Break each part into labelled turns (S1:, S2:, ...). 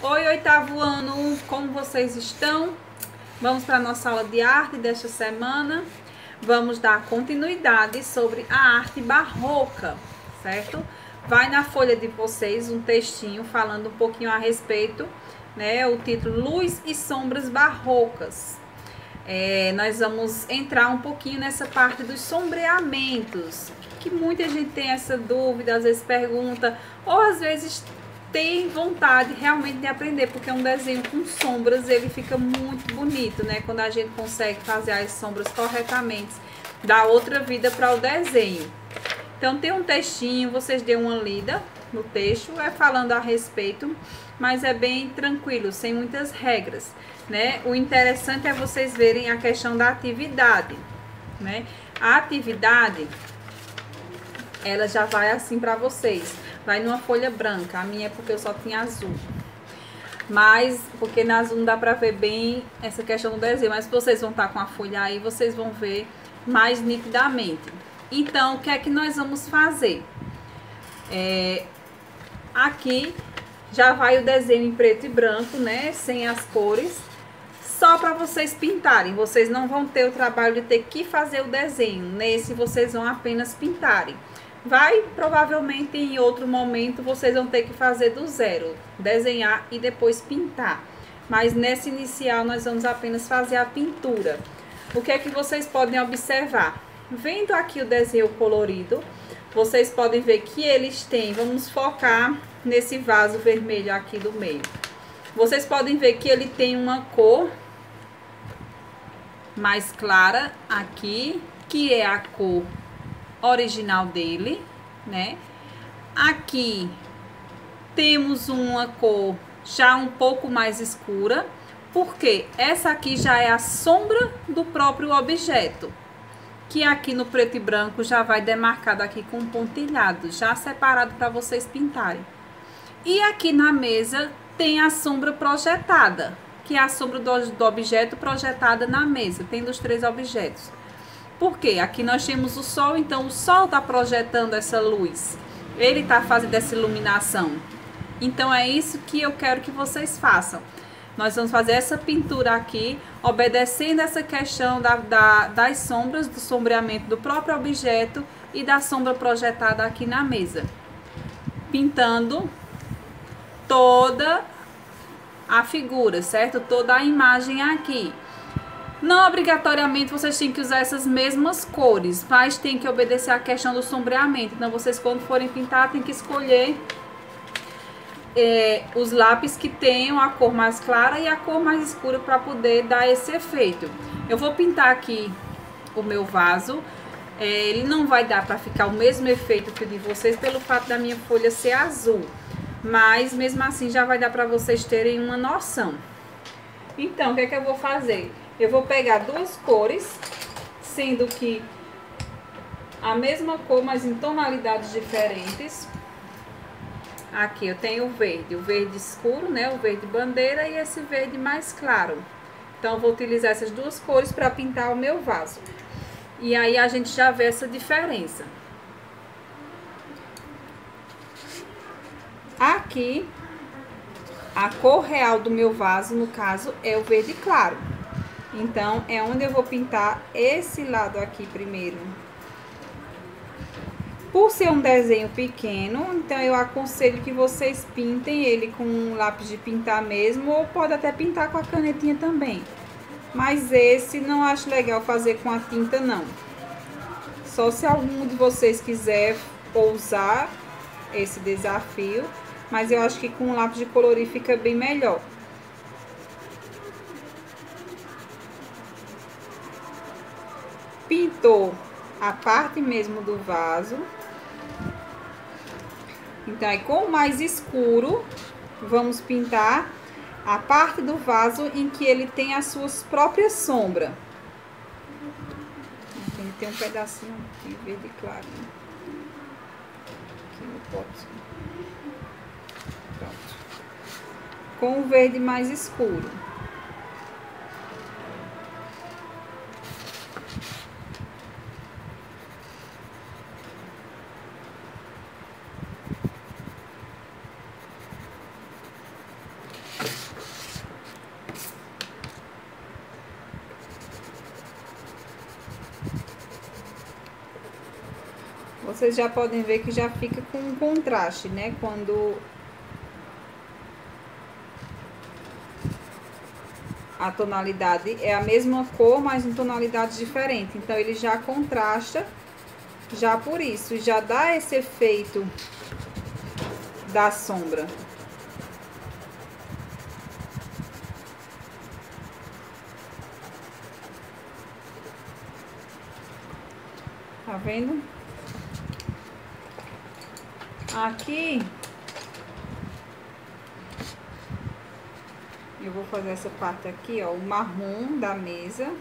S1: Oi, oitavo ano, como vocês estão? Vamos para a nossa aula de arte desta semana. Vamos dar continuidade sobre a arte barroca, certo? Vai na folha de vocês um textinho falando um pouquinho a respeito, né? O título Luz e Sombras Barrocas. Nós vamos entrar um pouquinho nessa parte dos sombreamentos, que muita gente tem essa dúvida, às vezes pergunta, ou às vezes tem vontade realmente de aprender, porque um desenho com sombras, ele fica muito bonito, né? Quando a gente consegue fazer as sombras corretamente, dá outra vida para o desenho. Então tem um textinho, vocês dêem uma lida no texto, falando a respeito, mas é bem tranquilo, sem muitas regras, né? O interessante é vocês verem a questão da atividade, né? A atividade, ela já vai assim para vocês. Vai numa folha branca, a minha é porque eu só tinha azul. Mas, porque na azul não dá pra ver bem essa questão do desenho, mas se vocês vão estar com a folha aí, vocês vão ver mais nitidamente. Então, o que é que nós vamos fazer? Aqui já vai o desenho em preto e branco, né? Sem as cores. Só para vocês pintarem. Vocês não vão ter o trabalho de ter que fazer o desenho. Nesse, vocês vão apenas pintarem. Provavelmente em outro momento vocês vão ter que fazer do zero, desenhar e depois pintar. Mas nessa inicial nós vamos apenas fazer a pintura. O que é que vocês podem observar? Vendo aqui o desenho colorido, vocês podem ver que eles têm, vamos focar nesse vaso vermelho aqui do meio. Vocês podem ver que ele tem uma cor mais clara aqui, que é a cor original dele, né? Aqui temos uma cor já um pouco mais escura, porque essa aqui já é a sombra do próprio objeto, que aqui no preto e branco já vai demarcado aqui com pontilhado, já separado para vocês pintarem. E aqui na mesa tem a sombra projetada, que é a sombra do objeto projetada na mesa, tendo os três objetos. Porque aqui nós temos o sol, então o sol está projetando essa luz, ele está fazendo essa iluminação. Então é isso que eu quero que vocês façam. Nós vamos fazer essa pintura aqui, obedecendo essa questão das sombras, do sombreamento do próprio objeto e da sombra projetada aqui na mesa. Pintando toda a figura, certo? Toda a imagem aqui. Não obrigatoriamente vocês têm que usar essas mesmas cores, mas tem que obedecer à questão do sombreamento. Então vocês, quando forem pintar, tem que escolher os lápis que tenham a cor mais clara e a cor mais escura para poder dar esse efeito. Eu vou pintar aqui o meu vaso. Ele não vai dar para ficar o mesmo efeito que o de vocês pelo fato da minha folha ser azul, mas mesmo assim já vai dar para vocês terem uma noção. Então, o que é que eu vou fazer? Eu vou pegar duas cores, sendo que a mesma cor, mas em tonalidades diferentes. Aqui eu tenho o verde escuro, né? O verde bandeira e esse verde mais claro. Então, eu vou utilizar essas duas cores para pintar o meu vaso. E aí a gente já vê essa diferença. Aqui, a cor real do meu vaso, no caso, é o verde claro. Então, é onde eu vou pintar esse lado aqui primeiro. Por ser um desenho pequeno, então eu aconselho que vocês pintem ele com um lápis de pintar mesmo, ou pode até pintar com a canetinha também. Mas esse não acho legal fazer com a tinta, não. Só se algum de vocês quiser ousar esse desafio, mas eu acho que com um lápis de colorir fica bem melhor. Pintou a parte mesmo do vaso. Então, aí com o mais escuro, vamos pintar a parte do vaso em que ele tem as suas próprias sombras. Ele tem um pedacinho de verde claro, né? Aqui no pote. Pronto. Com o verde mais escuro. vocês já podem ver que já fica com um contraste, né? Quando a tonalidade é a mesma cor, mas em tonalidades diferentes. Então, ele já contrasta, já por isso, já dá esse efeito da sombra. Tá vendo? Aqui eu vou fazer essa parte aqui, ó, o marrom da mesa.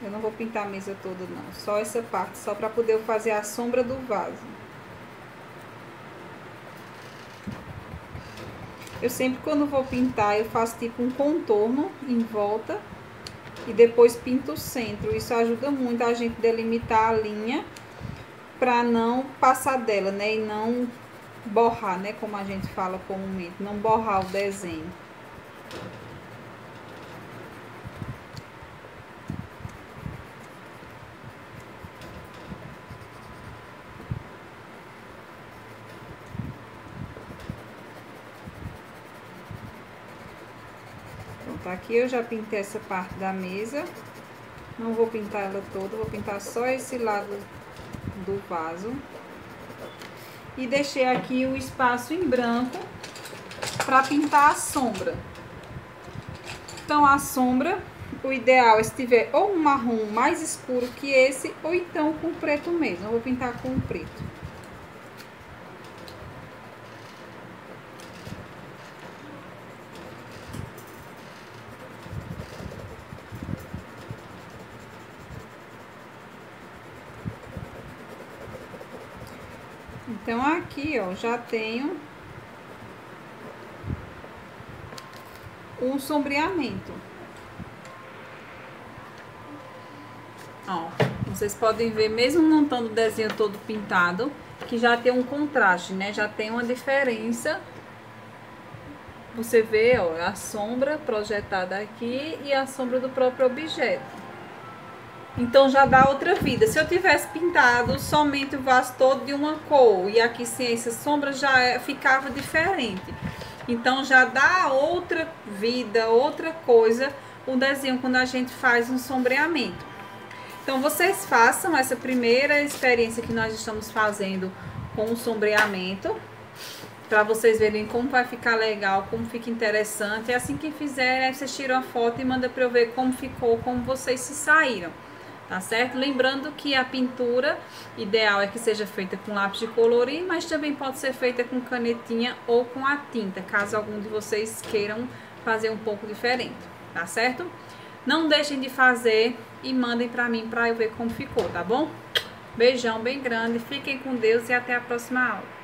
S1: Eu não vou pintar a mesa toda não, só essa parte, só para poder fazer a sombra do vaso. Eu sempre, quando vou pintar, eu faço tipo um contorno em volta e depois pinto o centro. Isso ajuda muito a gente delimitar a linha para não passar dela, né? E não borrar, né? Como a gente fala comumente, não borrar o desenho. Pronto, aqui eu já pintei essa parte da mesa. Não vou pintar ela toda, vou pintar só esse lado do vaso. E deixei aqui o espaço em branco para pintar a sombra. Então, a sombra, o ideal é se tiver ou um marrom mais escuro que esse, ou então com preto mesmo. Eu vou pintar com o preto. Então, aqui, ó, já tenho um sombreamento. Ó, vocês podem ver, mesmo não estando o desenho todo pintado, que já tem um contraste, né? Já tem uma diferença. Você vê, ó, a sombra projetada aqui e a sombra do próprio objeto. Então, já dá outra vida. Se eu tivesse pintado somente o vaso todo de uma cor e aqui sem essa sombra, já ficava diferente. Então, já dá outra vida, outra coisa, o desenho quando a gente faz um sombreamento. Então, vocês façam essa primeira experiência que nós estamos fazendo com o sombreamento, para vocês verem como vai ficar legal, como fica interessante. E assim que fizerem, vocês tiram a foto e mandam para eu ver como ficou, como vocês se saíram. Tá certo? Lembrando que a pintura ideal é que seja feita com lápis de colorir, mas também pode ser feita com canetinha ou com a tinta, caso algum de vocês queiram fazer um pouco diferente, tá certo? Não deixem de fazer e mandem pra mim pra eu ver como ficou, tá bom? Beijão bem grande, fiquem com Deus e até a próxima aula.